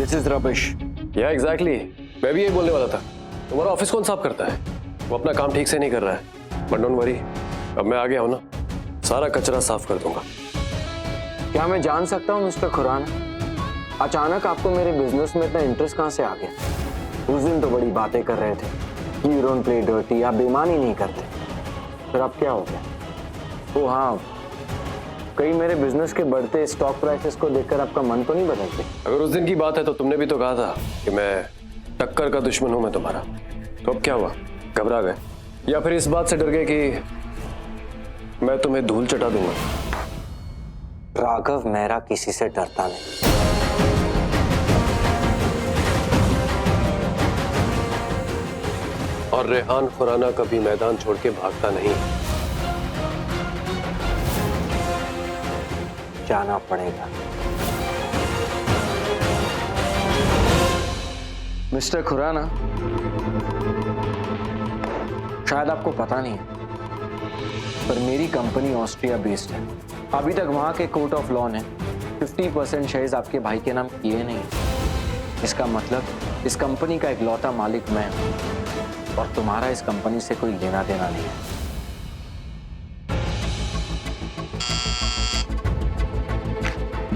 This is rubbish. या exactly, मैं भी यही बोलने वाला था। तुम्हारा ऑफिस कौन साफ करता है? वो अपना काम ठीक से नहीं कर रहा है। बट डोंट वरी, अब मैं आ गया हूं ना, सारा कचरा साफ कर दूंगा। क्या मैं जान सकता हूँ मिस्टर खुराना, अचानक आपको मेरे बिजनेस में इतना इंटरेस्ट कहाँ से आ गया? उस दिन तो बड़ी बातें कर रहे थे, यू डोंट प्ले डर्टी, आप बेईमानी नहीं करते, फिर अब क्या हो गया? ओ हाँ, कहीं मेरे बिजनेस के बढ़ते स्टॉक प्राइसेस को देखकर आपका मन तो नहीं बदलते? अगर उस दिन की बात है तो तुमने भी तो कहा था कि मैं टक्कर का दुश्मन हूं मैं तुम्हारा। तो अब क्या हुआ, घबरा गए या फिर इस बात से डर गए कि मैं तुम्हें धूल चटा दूंगा? राघव मेहरा किसी से डरता नहीं। और रेहान खुराना कभी मैदान छोड़ के भागता नहीं। जाना पड़ेगा। मिस्टर खुराना, शायद आपको पता नहीं है, पर मेरी कंपनी ऑस्ट्रिया बेस्ड है। अभी तक वहां के कोर्ट ऑफ लॉ ने 50% शेयर्स आपके भाई के नाम किए नहीं। इसका मतलब इस कंपनी का इकलौता मालिक मैं हूं और तुम्हारा इस कंपनी से कोई लेना देना नहीं है।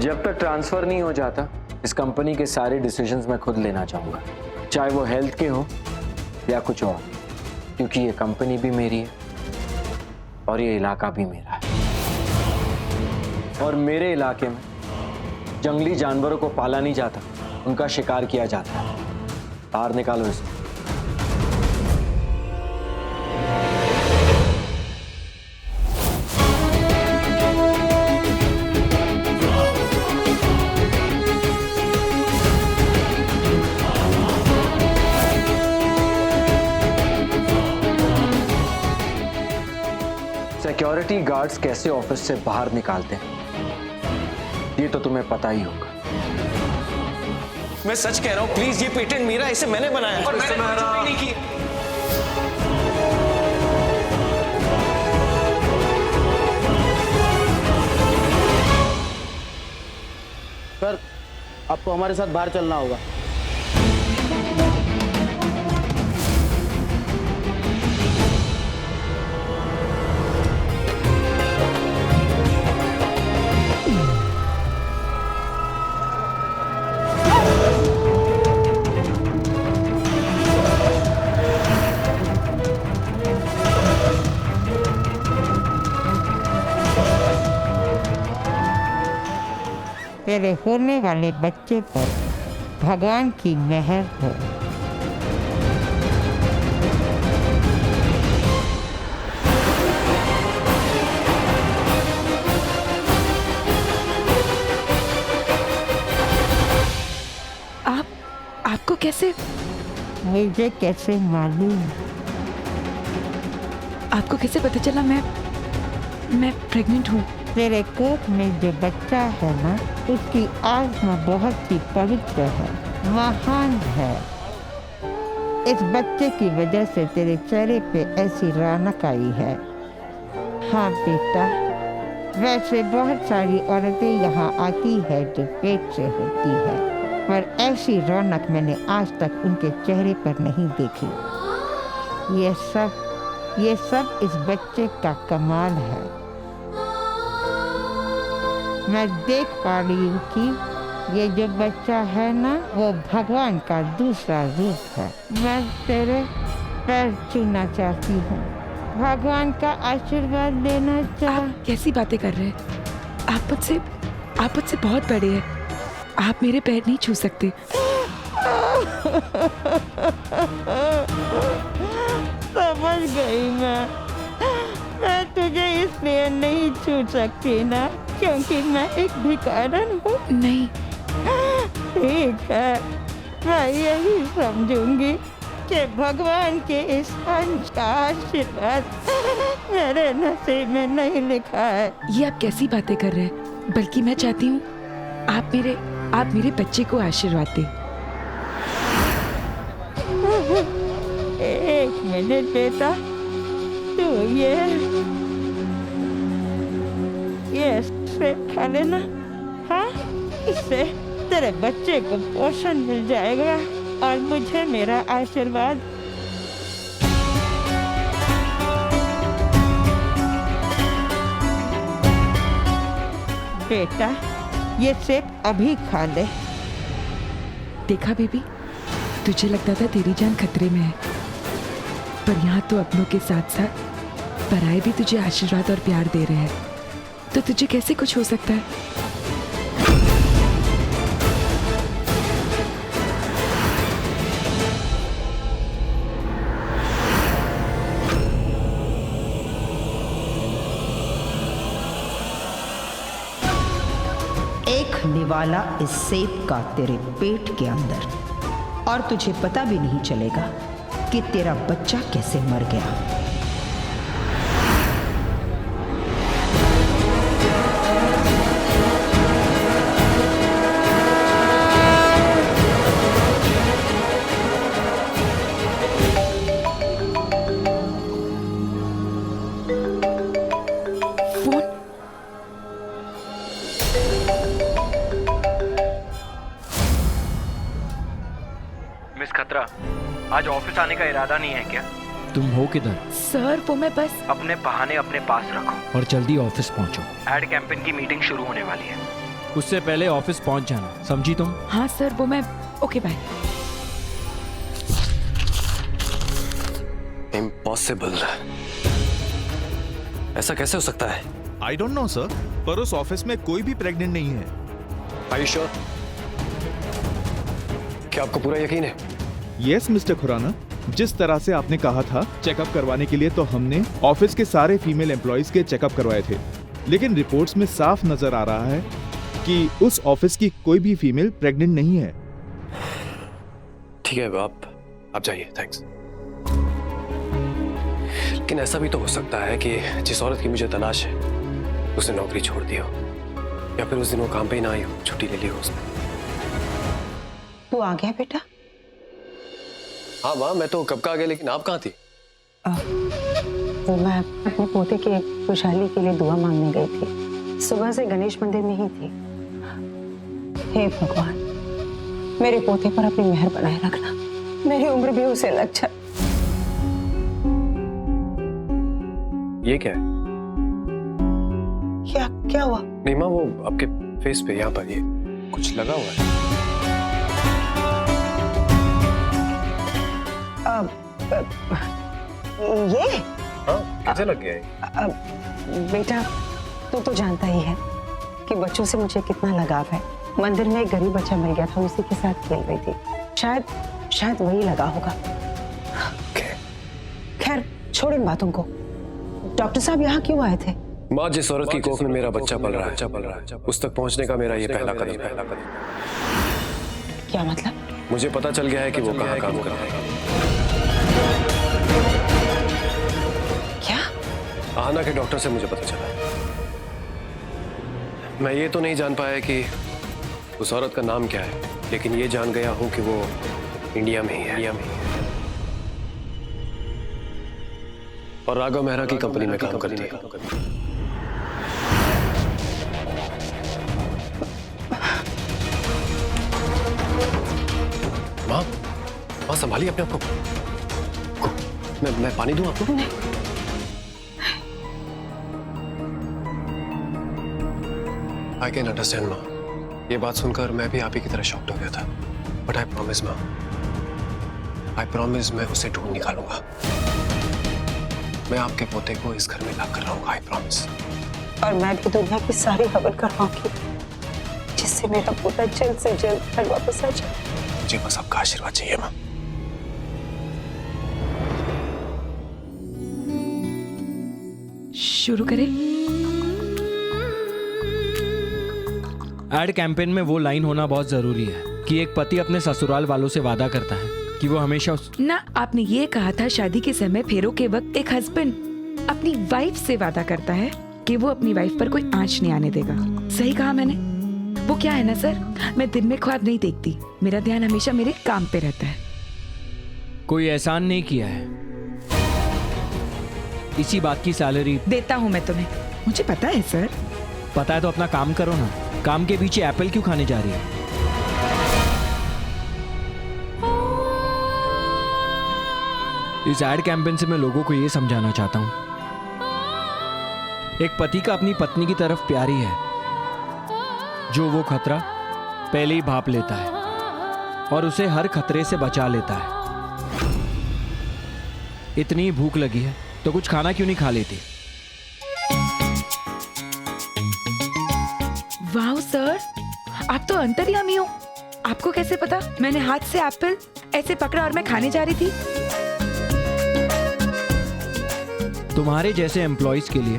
जब तक ट्रांसफर नहीं हो जाता, इस कंपनी के सारे डिसीजंस मैं खुद लेना चाहूंगा, चाहे वो हेल्थ के हो या कुछ और, क्योंकि ये कंपनी भी मेरी है और ये इलाका भी मेरा है। और मेरे इलाके में जंगली जानवरों को पाला नहीं जाता, उनका शिकार किया जाता है। बाहर निकालो इसे। सिक्योरिटी गार्ड्स कैसे ऑफिस से बाहर निकालते हैं, ये तो तुम्हें पता ही होगा। मैं सच कह रहा हूं, प्लीज, ये पेटेंट मेरा, इसे मैंने बनाया और मैंने कुछ भी नहीं की। सर, आपको हमारे साथ बाहर चलना होगा। तेरे होने वाले बच्चे पर भगवान की मेहर हो। आपको कैसे? मुझे कैसे मालूम? आपको कैसे पता चला मैं प्रेग्नेंट हूँ? तेरे कोख में जो बच्चा है ना, उसकी आत्मा बहुत ही पवित्र है, महान है। इस बच्चे की वजह से तेरे चेहरे पे ऐसी रौनक आई है। हाँ बेटा, वैसे बहुत सारी औरतें यहाँ आती है जो पेट से होती है, पर ऐसी रौनक मैंने आज तक उनके चेहरे पर नहीं देखी। ये सब इस बच्चे का कमाल है। मैं देख पा रही हूँ कि ये जो बच्चा है ना, वो भगवान का दूसरा रूप है। मैं तेरे पैर छूना चाहती हूँ, भगवान का आशीर्वाद लेना आप कैसी बातें कर रहे हैं? आप मुझसे बहुत बड़े हैं, आप मेरे पैर नहीं छू सकते। समझ गई मैं तुझे इसलिए नहीं छू सकती ना, क्योंकि मैं एक भिखारन हूँ। नहीं, ठीक है, मैं यही समझूंगी कि भगवान के इस अंश का आशीर्वाद मेरे नसीब में नहीं लिखा है। ये आप कैसी बातें कर रहे हैं? बल्कि मैं चाहती हूँ आप मेरे बच्चे को आशीर्वाद दें। एक मिनट बेटा, तू ये खा लेना। हाँ, इससे तेरे बच्चे को पोषण मिल जाएगा और मुझे मेरा आशीर्वाद। बेटा, ये सेब अभी खा ले। देखा बेबी, तुझे लगता था तेरी जान खतरे में है, पर यहाँ तो अपनों के साथ साथ पराए भी तुझे आशीर्वाद और प्यार दे रहे हैं, तो तुझे कैसे कुछ हो सकता है? एक निवाला इस सेब का तेरे पेट के अंदर, और तुझे पता भी नहीं चलेगा कि तेरा बच्चा कैसे मर गया। मिस खतरा, आज ऑफिस आने का इरादा नहीं है क्या? तुम हो किधर? सर वो मैं बस अपने बहाने अपने पास रखो और जल्दी ऑफिस पहुंचो। एड कैंपेन की मीटिंग शुरू होने वाली है। उससे पहले ऑफिस पहुंच जाना, समझी तुम? हाँ सर वो मैं ओके बाय। इम्पॉसिबल, ऐसा कैसे हो सकता है? आई डोंट नो सर, पर उस ऑफिस में कोई भी प्रेग्नेंट नहीं है। Are you sure? क्या आपको पूरा यकीन है? यस मिस्टर खुराना, जिस तरह से आपने कहा था चेकअप करवाने के लिए, तो हमने ऑफिस के सारे फीमेल एम्प्लॉइज के चेकअप करवाए थे, लेकिन रिपोर्ट्स में साफ नजर आ रहा है कि उस ऑफिस की कोई भी फीमेल प्रेग्नेंट नहीं है। ठीक है, आप जाइए, थैंक्स। लेकिन ऐसा भी तो हो सकता है कि जिस औरत की मुझे तलाश है उसने नौकरी छोड़ दी हो, या फिर उस दिन वो काम पे ही ना आई हो, छुट्टी ले ली हो उसने। तू आ गया बेटा? हाँ माँ, मैं तो कब का आ गया, लेकिन आप कहाँ थी? वो मैं अपने पोते के खुशहाली के लिए दुआ मांगने गई थी। सुबह से गणेश मंदिर में ही थी। हे भगवान, मेरे पोते पर अपनी मेहर बनाए रखना, मेरी उम्र भी उसे लग जाए। ये क्या है? क्या हुआ? नहीं माँ, वो आपके फेस पे यहाँ पर ये कुछ लगा हुआ है। ये? हाँ, कैसे लग गया है? बेटा, तू तो जानता ही है कि बच्चों से मुझे कितना लगाव है। मंदिर में एक गरीब बच्चा मिल गया था, उसी के साथ खेल रही थी, शायद वही लगा होगा। खैर छोड़ इन बातों को। डॉक्टर साहब यहाँ क्यों आए थे? माँ, जिस औरत की कोख में मेरा बच्चा पल रहा है, उस तक पहुँचने का मेरा ये पहला कदम है। क्या मतलब? मुझे पता चल गया है कि वो कहाँ काम कर रहा है। क्या? आहना के डॉक्टर से मुझे पता चला। मैं ये तो नहीं जान पाया कि उस औरत का नाम क्या है, लेकिन ये जान गया हूं कि वो इंडिया में ही है। और राघव मेहरा की कंपनी में काम करती है। माँ संभालिए अपने आप को। मैं पानी दूं आपको? आई कैन अंडरस्टैंड माँ। ये बात सुनकर मैं भी आप ही की तरह शॉक्ड हो गया था, बट आई प्रॉमिस माँ, आई प्रॉमिस मैं उसे ढूंढ निकालूंगा। मैं आपके पोते को इस घर में ला कर रहूंगा, आई प्रॉमिस। और मैं भी दुनिया की सारी खबर करवाऊंगी जिससे मेरा पोता जल्द से जल्द घर वापस आ जाए। मुझे बस आपका आशीर्वाद चाहिए माँ। शुरू करें? एड कैंपेन में वो लाइन होना बहुत जरूरी है कि एक पति अपने ससुराल वालों से वादा करता है कि वो हमेशा ना, आपने ये कहा था शादी के समय फेरों के वक्त एक हस्बैंड अपनी वाइफ से वादा करता है कि वो अपनी वाइफ पर कोई आंच नहीं आने देगा। सही कहा मैंने? वो क्या है ना सर, मैं दिन में ख्वाब नहीं देखती, मेरा ध्यान हमेशा मेरे काम पे रहता है। कोई एहसान नहीं किया है, इसी बात की सैलरी देता हूँ मैं तुम्हें, मुझे पता है सर। पता है तो अपना काम करो ना, काम के पीछे एप्पल क्यों खाने जा रही है? इस एड कैंपेन से मैं लोगों को ये समझाना चाहता हूँ, एक पति का अपनी पत्नी की तरफ प्यार ही है जो वो खतरा पहले ही भाप लेता है और उसे हर खतरे से बचा लेता है। इतनी भूख लगी है तो कुछ खाना क्यों नहीं खा लेती? वाह सर, आप तो अंतर्यामी हो। आपको कैसे पता? मैंने हाथ से एप्पल ऐसे पकड़ा और मैं खाने जा रही थी। तुम्हारे जैसे एम्प्लॉइज के लिए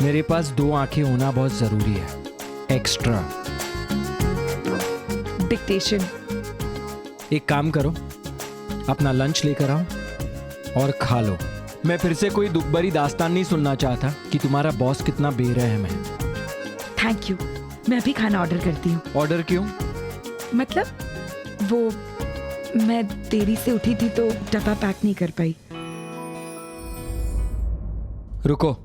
मेरे पास 2 आंखें होना बहुत जरूरी है, एक्स्ट्रा। डिक्टेशन। एक काम करो, अपना लंच लेकर आओ और खा लो। मैं फिर से कोई दुख भरी दास्तान नहीं सुनना चाहता कि तुम्हारा बॉस कितना बेरहम है। थैंक यू, मैं अभी खाना ऑर्डर करती हूँ। ऑर्डर क्यों? मतलब वो मैं देरी से उठी थी तो डब्बा पैक नहीं कर पाई। रुको,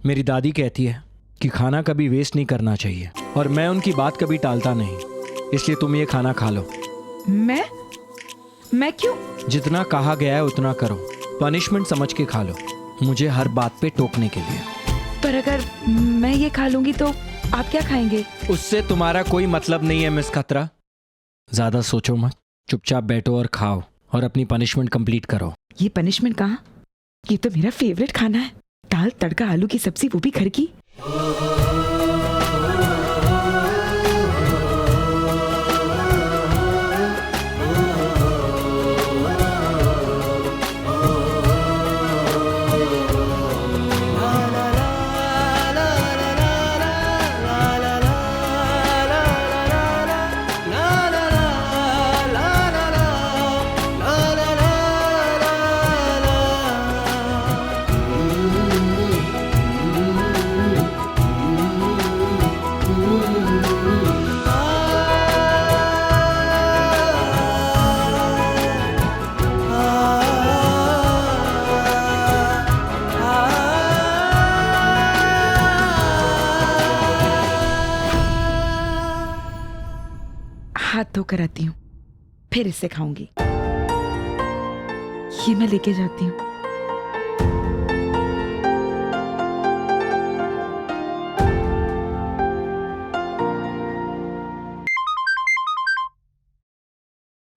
मेरी दादी कहती है कि खाना कभी वेस्ट नहीं करना चाहिए और मैं उनकी बात कभी टालता नहीं, इसलिए तुम ये खाना खा लो। मैं क्यों? जितना कहा गया है उतना करो, पनिशमेंट समझ के खा लो, मुझे हर बात पे टोकने के लिए। पर अगर मैं ये खा लूंगी तो आप क्या खाएंगे? उससे तुम्हारा कोई मतलब नहीं है मिस खतरा। ज्यादा सोचो मत, चुपचाप बैठो और खाओ और अपनी पनिशमेंट कंप्लीट करो। ये पनिशमेंट कहाँ? ये तो मेरा फेवरेट खाना है, दाल तड़का आलू की सब्जी, वो भी घर की। हाथ धोकर आती हूँ, फिर इससे खाऊंगी। ये मैं लेके जाती हूँ।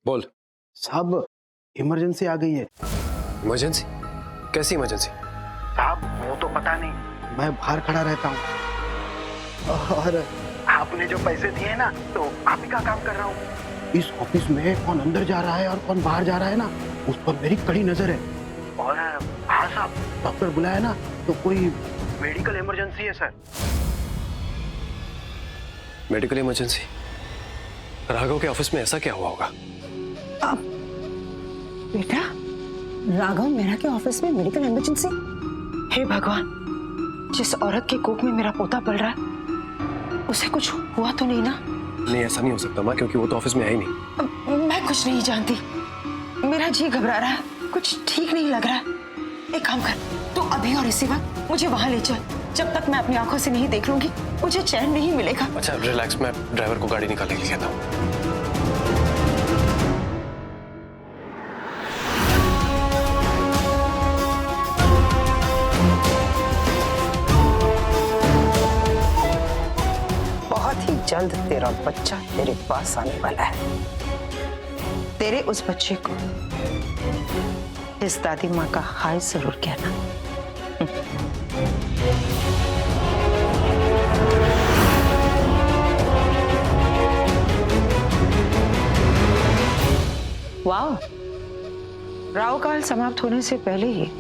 बोल। साहब, इमरजेंसी आ गई है। इमरजेंसी? कैसी इमरजेंसी? साहब वो तो पता नहीं, मैं बाहर खड़ा रहता हूँ और आपने जो पैसे दिए ना तो आप ही का काम कर रहा हूँ। इस ऑफिस में कौन अंदर जा रहा है और कौन बाहर जा रहा है ना, उस पर मेरी कड़ी नजर है। और हाँ साहब, डॉक्टर बुलाया ना तो कोई मेडिकल इमरजेंसी है सर। Medical emergency? राघव के ऑफिस में ऐसा क्या हुआ होगा? बेटा, राघव मेरा के ऑफिस में मेडिकल इमरजेंसी? हे भगवान, जिस औरत के कोख में मेरा पोता पल रहा है उसे कुछ हुआ तो नहीं ना? नहीं, ऐसा नहीं हो सकता माँ, क्योंकि वो तो ऑफिस में है ही नहीं। मैं कुछ नहीं जानती, मेरा जी घबरा रहा है, कुछ ठीक नहीं लग रहा है। एक काम कर, तू अभी और इसी वक्त मुझे वहां ले चल। जब तक मैं अपनी आंखों से नहीं देख लूंगी मुझे चैन नहीं मिलेगा। अच्छा रिलैक्स, मैं ड्राइवर को गाड़ी निकालने के लिए कहता हूँ। जल्द तेरा बच्चा तेरे पास आने वाला है। तेरे उस बच्चे को इस दादी माँ का हाय जरूर कहना। वाह, राव काल समाप्त होने से पहले ही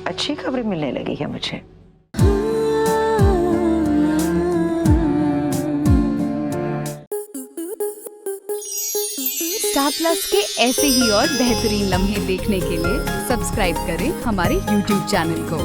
अच्छी खबरें मिलने लगी है मुझे। स्टार प्लस के ऐसे ही और बेहतरीन लम्हे देखने के लिए सब्सक्राइब करें हमारे YouTube चैनल को।